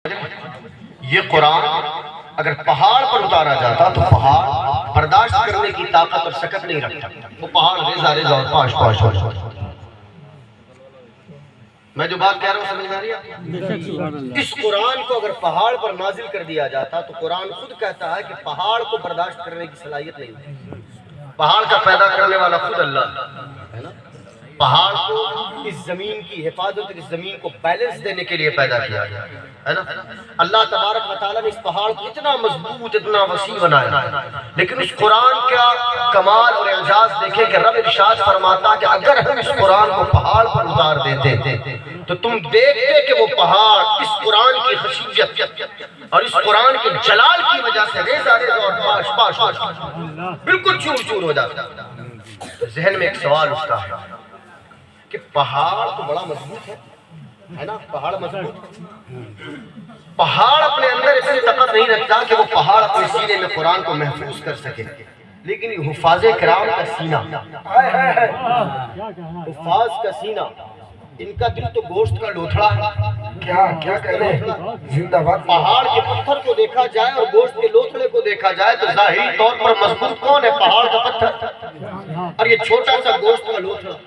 یہ قرآن اگر پہاڑ پر اتارا جاتا تو پہاڑ برداشت کرنے کی طاقت اور سکت نہیں رکھتا، وہ پہاڑ ریزہ ریزہ اور پاش پاش ہو جاتا۔ میں جو بات کہہ رہا ہوں سمجھ میں آ رہی ہے؟ اس قرآن کو اگر پہاڑ پر نازل کر دیا جاتا تو قرآن خود کہتا ہے کہ پہاڑ کو برداشت کرنے کی صلاحیت نہیں ہے۔ پہاڑ کا پیدا کرنے والا خود اللہ ہے نا، پہاڑ کو اس زمین کی حفاظت، اس زمین کو بیلنس دینے کے لیے پیدا کیا گیا ہے نا۔ اللہ تبارک و تعالیٰ نے اس پہاڑ کو اتنا مضبوط، اتنا وسیع بنایا، لیکن اس قرآن کا کمال اور اعجاز دیکھیں کہ رب ارشاد فرماتا کہ اگر ہم اس قرآن کو پہاڑ پر اتار دیتے تو تم دیکھتے کہ وہ پہاڑ اس قرآن کی خشیت اور اس قرآن کے جلال کی وجہ سے ریزہ ریزہ اور پاش پاش ہو جاتا، بالکل چور چور ہو جاتا۔ ذہن میں ایک سوال اٹھتا ہے کہ پہاڑ تو بڑا مضبوط ہے نا، پہاڑ مضبوط، پہاڑ اپنے اندر اتنی طاقت نہیں رکھتا کہ وہ پہاڑ اپنے سینے میں قرآن کو محفوظ کر سکے، لیکن یہ حفاظ کرام کا سینہ، حفاظ کا سینہ، ان کا دل تو گوشت کا لوتھڑا ہے۔ کیا کہنے زندہ باد، پہاڑ کے پتھر کو دیکھا جائے اور گوشت کے لوتھڑے کو دیکھا جائے تو ظاہری طور پر مضبوط کون ہے؟ پہاڑ کا پتھر اور یہ چھوٹا سا گوشت کا لوتھڑا۔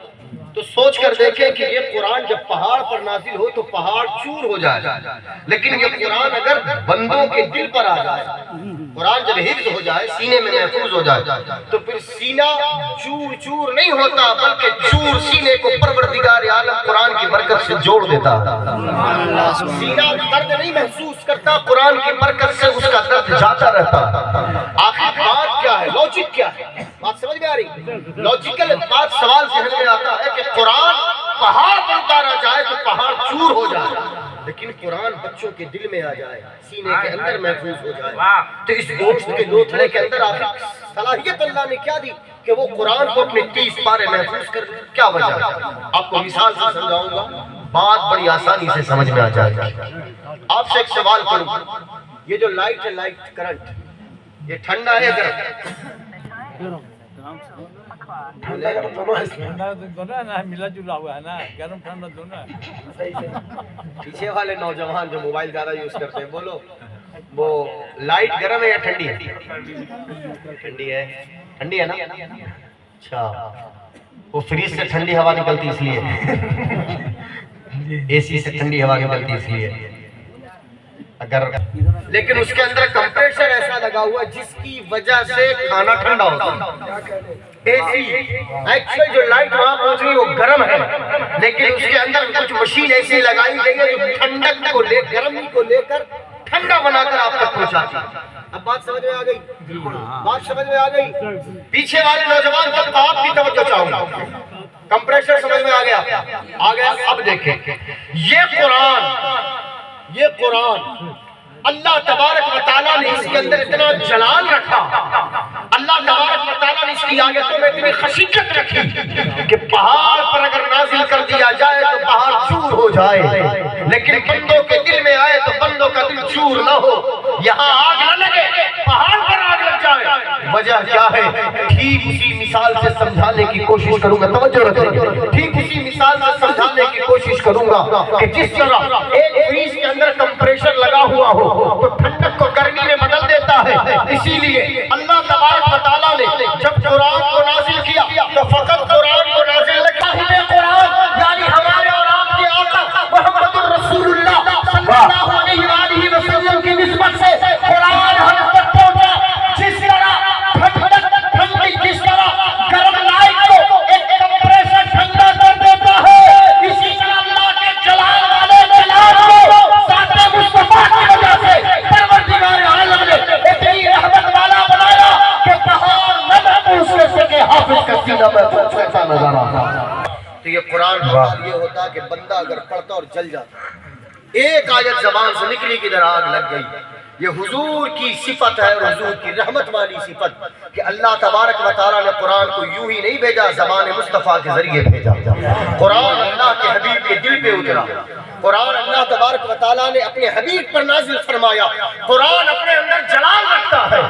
تو سوچ کر دیکھیں کہ یہ قرآن جب پہاڑ پر نازل ہو تو پہاڑ چور ہو جائے، لیکن یہ قرآن اگر بندوں کے دل پر آ جائے، قرآن جب حفظ ہو جائے، سینے میں محفوظ ہو جائے تو پھر سینہ چور چور نہیں ہوتا، بلکہ چور سینے کو پروردگار عالم قرآن کی برکت سے جوڑ دیتا۔ سینہ درد نہیں محسوس کرتا، قرآن کی برکت سے اس کا درد جاتا رہتا۔ آخر بات کیا ہے؟ لوجک کیا ہے؟ بات سمجھ میں آ رہی؟ لوجیکل بات، سوال ذہن میں آتا ہے کہ قرآن پہاڑ پر اتارا جائے تو پہاڑ چور ہو جائے، لیکن قرآن بچوں کے دل میں آ جائے، سینے کے اندر محفوظ ہو جائے، تو اس گوشت کے لوتھڑے کے اندر آخر صلاحیت اللہ نے کیا دی کہ وہ قرآن کو اپنے 30 پارے محفوظ کر۔ کیا وجہ ہے؟ آپ کو مثال سے سمجھاؤں گا، بات بڑی آسانی سے سمجھ میں آ جائے گی۔ آپ سے ایک سوال کروں، یہ جو لائٹ ہے، لائٹ کرنٹ، یہ ٹھنڈا ہے گرم؟ ملا جلا ہوا ہے نا، گرم ٹھنڈا دونوں ہے۔ پیچھے والے نوجوان جو موبائل زیادہ یوز کرتے ہیں، بولو وہ لائٹ گرم ہے یا ٹھنڈی ہے؟ ٹھنڈی ہے، ٹھنڈی ہے نا؟ اچھا، وہ فریج سے ٹھنڈی ہوا نکلتی اس لیے، اے سی سے ٹھنڈی ہوا نکلتی اس لیے، اگر لیکن اس کے اندر کمپریسر ایسا لگا ہوا جس کی وجہ سے کھانا ٹھنڈا ہوتا ہے۔ اے سی ایکچوئل جو لائٹ وہاں پہنچ رہی وہ گرم ہے، لیکن اس کے اندر کچھ مشین ایسی لگائی گئی ہے جو ٹھنڈک کو لے، گرمی کو لے کر ٹھنڈا بنا کر آپ تک پہنچاتی ہے۔ اب بات سمجھ میں آ گئی؟ بات سمجھ میں آ گئی؟ پیچھے والے نوجوان تک آپ کی توجہ چاہوں گا، کمپریسر سمجھ میں آ گیا؟ آ گیا؟ اب دیکھیں یہ قرآن اللہ تبارک و تعالیٰ نے اس کے اندر اتنا جلال رکھا، اللہ تبارک و تعالیٰ نے اس کی آیتوں میں اتنی خشیت رکھی کہ پہاڑ پر اگر نازل کر دیا جائے تو پہاڑ چور ہو جائے، لیکن بندوں کے دل میں آئے تو بندوں کا دل چور نہ ہو، یہاں آگ نہ لگے، پہاڑ پر آگ لگ جائے۔ وجہ کیا ہے؟ ٹھیک اسی مثال سے سمجھانے کی کوشش کروں گا، توجہ رکھیں، ٹھیک اسی مثال سے سمجھانے کی کوشش کروں گا کہ جس طرح ایک فریج کے اندر کمپریشر لگا ہوا ہو تو ٹھنڈک کو گرمی میں بدل دیتا ہے، اسی لیے اللہ تبارک و تعالیٰ نے جب قرآن کو نازل کیا تو فقط قرآن کو نازل نہ کیا، صاحب قرآن یعنی ہمارے اور آپ کے آقا محمد الرسول اللہ صلی اللہ علیہ وآلہ وسلم کی نسبت سے قرآن ہم تک پہنچا۔ جس طرح ٹھنڈی جس طرح گرم لائٹ کو ایک کمپریسر ٹھنڈا کر دیتا ہے، اسی طرح اللہ کے جلال والے جلال کو ذات مصطفیٰ کی وجہ سے پروردگار عالم نے اتنی رحمت والا بنایا کہ پہاڑ نہ محفوظ کر سکے، حافظ کا سینہ محفوظ کیسا نظر آتا۔ تو یہ قرآن کا یہ ہوتا کہ بندہ اگر پڑھتا اور جل جاتا، ایک آیت زبان سے نکلی کی در آگ لگ گئی۔ یہ حضور کی صفت ہے اور حضور کی رحمت والی صفت کہ اللہ تبارک و تعالیٰ نے قرآن کو یوں ہی نہیں بھیجا، زبان مصطفیٰ کے ذریعے بھیجا۔ قرآن اللہ کے حبیب کے دل پہ اترا، قرآن اللہ تبارک و تعالیٰ نے اپنے حبیب پر نازل فرمایا۔ قرآن اپنے اندر جلال رکھتا ہے،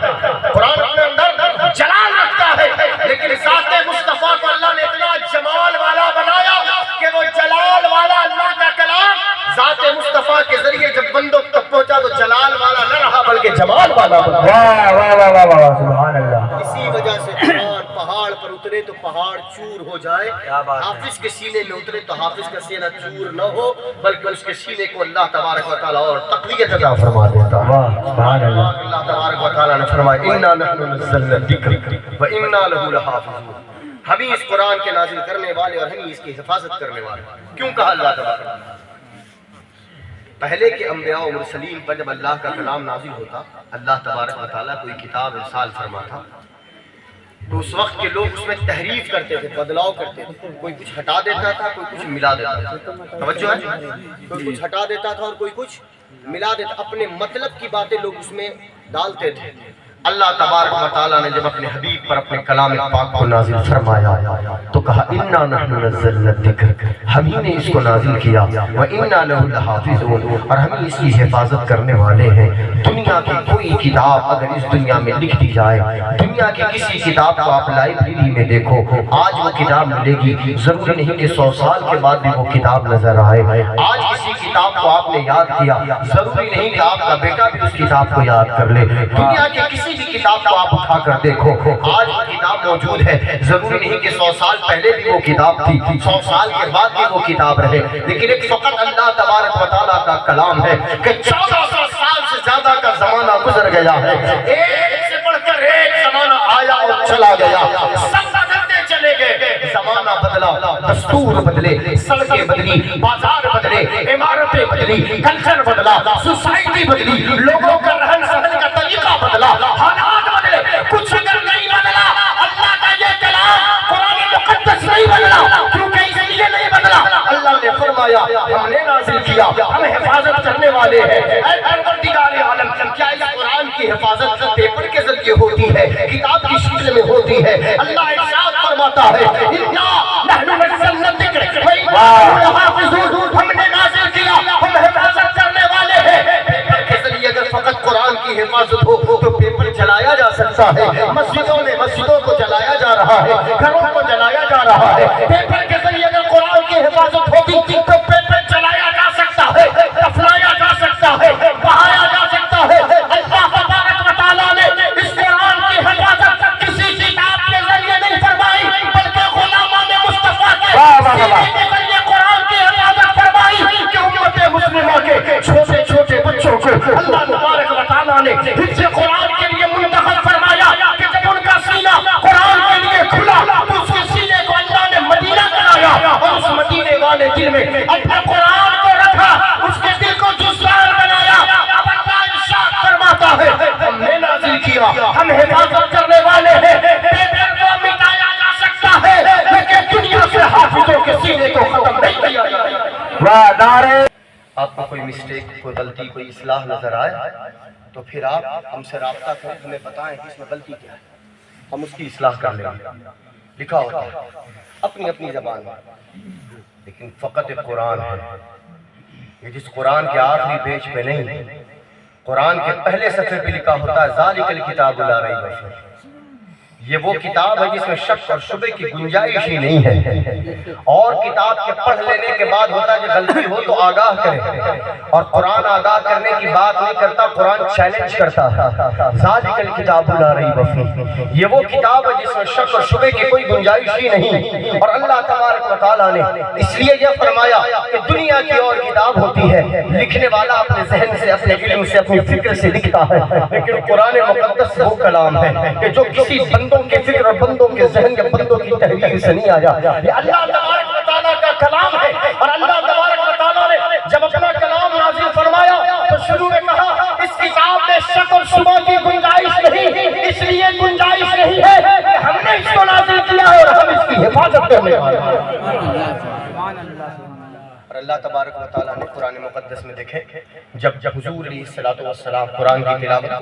قرآن اپنے اندر جلال رکھتا ہے، لیکن ذات مصطفیٰ کو اللہ نے اتنا جمال والا بنایا کہ وہ جلال والا اللہ کا کلام ذات مصطفیٰ کے ذریعے جب بندوں تک پہنچا وہ جلال والا نہ رہا بلکہ جمال والا بنا۔ واہ واہ واہ واہ واہ سبحان اللہ۔ اسی وجہ سے قرآن پہاڑ پر اترے تو پہاڑ چور ہو جائے، حافظ کے سینے میں اترے تو حافظ کا سینہ چور نہ ہو بلکہ اس کے سینے کو اللہ تبارک و تعالیٰ اور تقویت عطا فرما دیتا۔ واہ سبحان اللہ۔ اللہ تبارک و تعالیٰ نے فرمایا اِنَّا نَحْنُ نَزَّلْنَا الذِّكْرَ وَإِنَّا لَهُ لَحَافِظُونَ، ہم ہی اس قرآن کے نازل کرنے والے اور ہم ہی اس کی حفاظت کرنے والے۔ کیوں کہا اللہ تبارک؟ پہلے کے انبیاء و مرسلین پر جب اللہ کا کلام نازل ہوتا، اللہ تبارک و تعالیٰ کوئی کتاب ارسال فرماتا تو اس وقت کے لوگ اس میں تحریف کرتے تھے، بدلاؤ کرتے تھے، کوئی کچھ ہٹا دیتا تھا، کوئی کچھ ملا دیتا تھا۔ توجہ ہے؟ کوئی کچھ ہٹا دیتا تھا اور کوئی کچھ ملا دیتا، اپنے مطلب کی باتیں لوگ اس میں ڈالتے تھے۔ اللہ تبارک و تعالیٰ نے جب اپنے حبیب پر اپنے کلام پاک کو نازل فرمایا تو کہا اِنَّا نَحْنُ نَزَّلْنَا الذِّكْرَ، ہم ہی نے اس کو نازل کیا، وَإِنَّا لَهُ لَحَافِظُونَ، اور ہم اس کی حفاظت کرنے والے ہیں۔ دنیا کی کوئی کتاب اگر اس دنیا میں لکھ دی جائے، دنیا کی کسی کتاب کو آپ لائبریری میں دیکھو، آج وہ کتاب ملے گی، ضروری نہیں کہ 100 سال کے بعد بھی وہ کتاب نظر آئے۔ آج کسی کتاب کو آپ نے یاد کیا، ضروری نہیں کہ آپ کا بیٹا بھی اس کتاب کو یاد کر لے۔ دنیا کے کسی بھی کتاب کو آپ اٹھا کر دیکھو، آج وہ کتاب موجود ہے، ضروری نہیں کہ 100 سال پہلے بھی وہ کتاب تھی، 100 سال کے بعد بھی وہ کتاب رہے، لیکن ایک فقط اللہ تبارک و تعالیٰ کا کلام ہے کہ 1400 سال سے زیادہ کا زمانہ گزر گیا ہے، ایک سے بڑھ کر ایک زمانہ آیا اور چلا گیا، سب بدلتے چلے گئے، زمانہ بدلا، دستور بدلے، سڑکیں بدلی، بازار بدلے، عمارتیں بدلی، کلچر بدلا، سوسائٹی بدلی، لوگوں کا رہن سہن کا طریقہ بدلا، حالات بدلے، کچھ اگر نہیں بدلا اللہ کا یہ کلام قرآن مقدس نہیں بدلا، کیونکہ اس لیے نہیں بدلا، اللہ نے فرمایا ہم نے نازل کیا، ہم حفاظت کرنے والے ہیں۔ اے پروردگار عالم، کیا اس قرآن کی حفاظت پیپر کے ذریعے ہوتی ہے، کتاب کی شکل میں ہوتی ہے؟ اللہ ارشاد فرماتا ہے اِنَّا نَحْنُ نَزَّلْنَا الذِّكْرَ وَإِنَّا لَهُ لَحَافِظُونَ، ہم نے نازل کیا، ہم حفاظت کرنے والے ہیں۔ پیپر کے ذریعے اگر فقط قرآن کی حفاظت ہو تو پیپر جلایا جا سکتا ہے، مسجدوں کو جلایا جا رہا ہے، گھروں کو جلایا جا رہا ہے۔ پیپر کے ذریعے اگر قرآن کی حفاظت ہوتی تو پیپر جلایا جا سکتا ہے، دفنایا جا سکتا ہے، بہایا جا سکتا ہے۔ اللہ تبارک و تعالیٰ نے اس قرآن کی حفاظت کسی کتاب کے ذریعے نہیں فرمائی بلکہ غلامان مصطفیٰ کے سینے کے ذریعے قرآن کی حفاظت فرمائی کہ امت مسلمہ کے چھوٹے چھوٹے بچوں کو اللہ تبارک و تعالیٰ نے حفظ قرآن کے لیے منتخب فرمایا کہ جب ان کا سینہ قرآن کے لیے کھلا تو اس کے سینے کو اللہ نے مدینہ بنایا اور اس مدینے والے دل میں اپنے قرآن کو رکھا، اس کے دل کو جزدان بنایا۔ اب اللہ ارشاد فرماتا ہے ہم نے نازل کیا، ہم حفاظت کرنے والے ہیں۔ پیپر کو مٹایا جا سکتا ہے لیکن دنیا سے حافظوں کے سینے کو ختم نہیں کیا جائے گا۔ واہ نعرہ۔ آپ کو کوئی مسٹیک، کوئی غلطی، کوئی اصلاح نظر آئے تو پھر آپ ہم سے رابطہ کریں، ہمیں بتائیں کہ اس میں غلطی کیا ہے، ہم اس کی اصلاح کر لیں گے۔ لکھا ہوتا ہے اپنی اپنی زبان میں، لیکن فقط ایک قرآن ہے، یہ جس قرآن کے آخری پیج پہ نہیں، قرآن کے پہلے صفحے پہ لکھا ہوتا ہے ذالک الکتاب لا ریب فیہ، یہ وہ کتاب ہے جس میں شک اور شبہ کی گنجائش ہی نہیں ہے۔ اور کتاب کے پڑھ لینے کے بعد ہوتا ہے کہ غلطی ہو تو آگاہ کرے، اور قرآن آگاہ کرنے کی بات نہیں کرتا، قرآن چیلنج کرتا ہے ذالک الکتاب لا ریب فیہ، یہ وہ کتاب ہے جس میں شک اور شبہ کی کوئی گنجائش ہی نہیں۔ اور اللہ تبارک و تعالیٰ نے اس لیے یہ فرمایا کہ دنیا کی اور کتاب ہوتی ہے، لکھنے والا اپنے ذہن سے، اپنے علم سے، اپنی فکر سے لکھتا ہے، لیکن قرآن مقدس وہ کلام ہے کہ جو کسی بندوں کے فکر اور بندوں کے ذہن کے بندوں کی تحریر سے نہیں آیا، یہ اللہ تبارک و تعالیٰ کا کلام ہے۔ اور اللہ تبارک و تعالیٰ نے جب اپنا کلام نازل فرمایا تو شروع میں کہا اس کتاب میں شک اور شبہ کی گنجائش نہیں، اس لیے گنجائش نہیں ہے کہ ہم نے اس کو نازل کیا ہے اور ہم اس کی حفاظت کرنے والے ہیں۔ اور اللہ تبارک و تعالیٰ نے قرآن مقدس میں دیکھے جب حضور علیہ الصلوۃ والسلام قرآن کی تلاوت